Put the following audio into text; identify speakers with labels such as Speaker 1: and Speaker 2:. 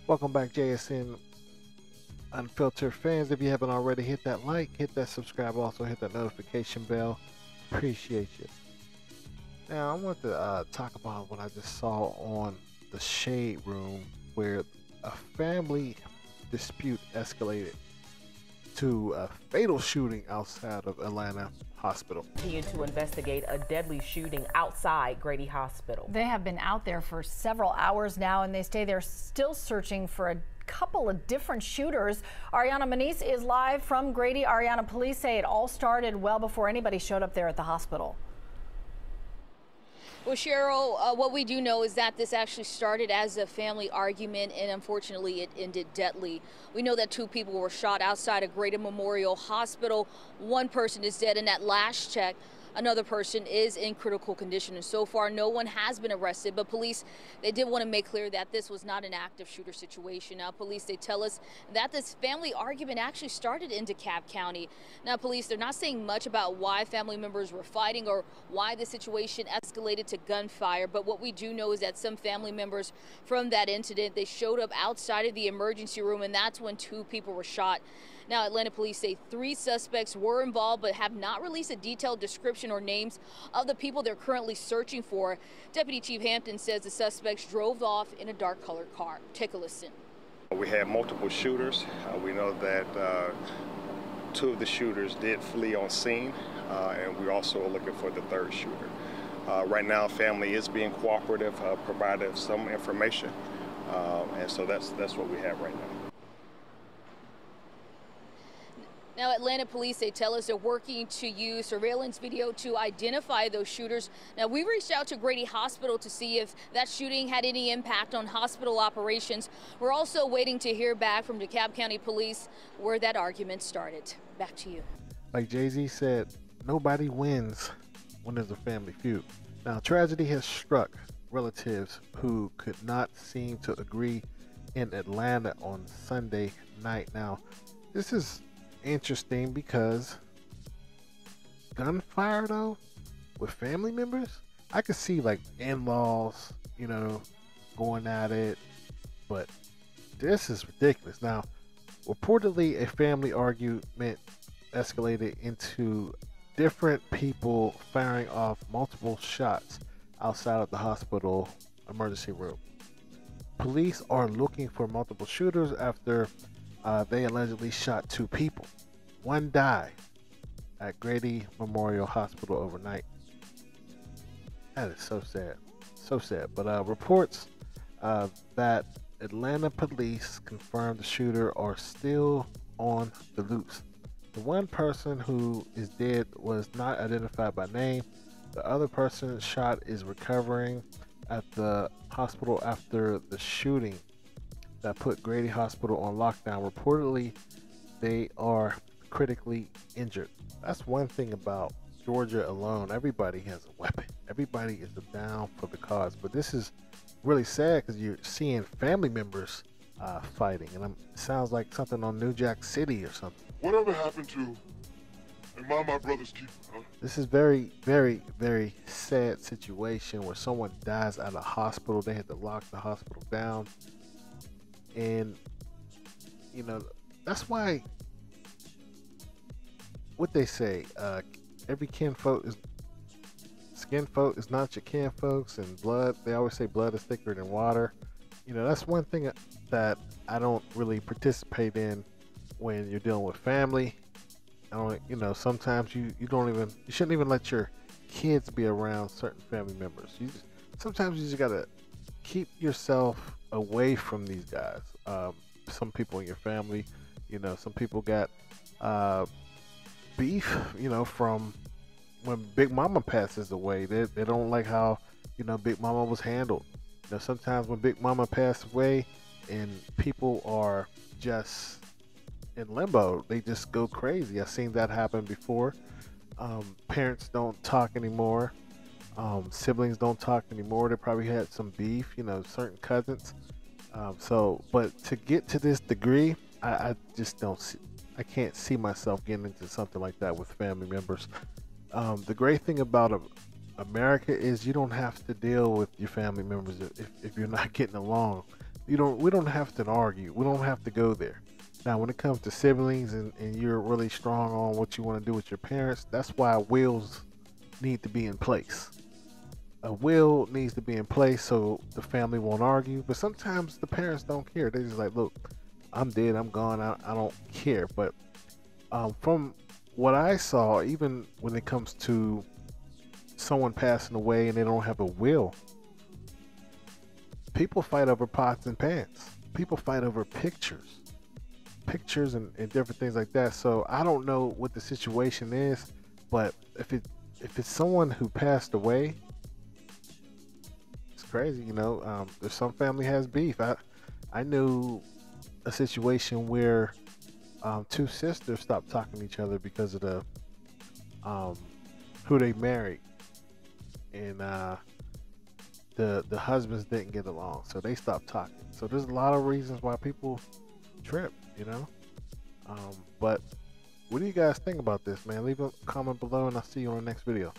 Speaker 1: Welcome back, JSN Unfiltered fans. If you haven't already, hit that like, hit that subscribe, also hit that notification bell. Appreciate you. Now, I want to talk about what I just saw on the Shade Room, where a family dispute escalated to a fatal shooting outside of Atlanta Hospital.
Speaker 2: Continue to investigate a deadly shooting outside Grady Hospital.
Speaker 3: They have been out there for several hours now, and they say they're still searching for a couple of different shooters. Ariana Maniz is live from Grady. Ariana, police say it all started well before anybody showed up there at the hospital.
Speaker 4: Well, Cheryl, what we do know is that this actually started as a family argument, and unfortunately it ended deadly. We know that 2 people were shot outside of Grady Memorial Hospital. 1 person is dead, and at last check, another person is in critical condition, and so far no one has been arrested. But police, they did want to make clear that this was not an active shooter situation. Now police, they tell us that this family argument actually started in DeKalb County. Now police, they're not saying much about why family members were fighting or why the situation escalated to gunfire, but what we do know is that some family members from that incident, they showed up outside of the emergency room, and that's when 2 people were shot. Now, Atlanta police say 3 suspects were involved but have not released a detailed description or names of the people they're currently searching for. Deputy Chief Hampton says the suspects drove off in a dark-colored car. Take a listen.
Speaker 5: We had multiple shooters. We know that 2 of the shooters did flee on scene, and we also are looking for the 3rd shooter. Right now, family is being cooperative, provided some information, and so that's what we have right now.
Speaker 4: Now, Atlanta police, they tell us they're working to use surveillance video to identify those shooters. Now, we reached out to Grady Hospital to see if that shooting had any impact on hospital operations. We're also waiting to hear back from DeKalb County Police where that argument started. Back to you.
Speaker 1: Like Jay-Z said, nobody wins when there's a family feud. Now, tragedy has struck relatives who could not seem to agree in Atlanta on Sunday night. Now, this is interesting because gunfire though with family members, I could see like in-laws, going at it, but this is ridiculous. Now, reportedly a family argument escalated into different people firing off multiple shots outside of the hospital emergency room. Police are looking for multiple shooters after they allegedly shot 2 people. 1 died at Grady Memorial Hospital overnight. That is so sad. So sad. But reports that Atlanta police confirmed the shooter are still on the loose. The 1 person who is dead was not identified by name. The other person shot is recovering at the hospital after the shooting that put Grady Hospital on lockdown. Reportedly, they are critically injured. That's one thing about Georgia alone. Everybody has a weapon. Everybody is down for the cause. But this is really sad because you're seeing family members fighting. And it sounds like something on New Jack City or something.
Speaker 6: Whatever happened to Am I my brother's keeper, huh?
Speaker 1: This is very, very, very sad situation where someone dies at a hospital. They had to lock the hospital down. And, that's why what they say, every kinfolk is skinfolk is not your kinfolks, and blood, they always say blood is thicker than water. That's one thing that I don't really participate in when you're dealing with family. I don't, sometimes you shouldn't even let your kids be around certain family members. Sometimes you just gotta keep yourself away from these guys. Some people in your family, some people got beef, from when Big Mama passes away. They don't like how, Big Mama was handled. Sometimes when Big Mama passed away and people are just in limbo, they just go crazy. I've seen that happen before. Parents don't talk anymore. Siblings don't talk anymore. They probably had some beef, certain cousins. But to get to this degree, I just don't see, I can't see myself getting into something like that with family members. The great thing about America is you don't have to deal with your family members if you're not getting along. We don't have to argue. We don't have to go there. Now, when it comes to siblings and you're really strong on what you want to do with your parents, that's why wills need to be in place. A will needs to be in place so the family won't argue. But sometimes the parents don't care. They're just like, look, I'm dead, I'm gone, I don't care. But from what I saw, even when it comes to someone passing away and they don't have a will, people fight over pots and pans. People fight over pictures and different things like that. So I don't know what the situation is, but if it's someone who passed away, it's crazy, you know. If some family has beef, I knew a situation where two sisters stopped talking to each other because of the who they married, and the husbands didn't get along, so they stopped talking. So there's a lot of reasons why people trip, you know. But what do you guys think about this, man? Leave a comment below and I'll see you on the next video.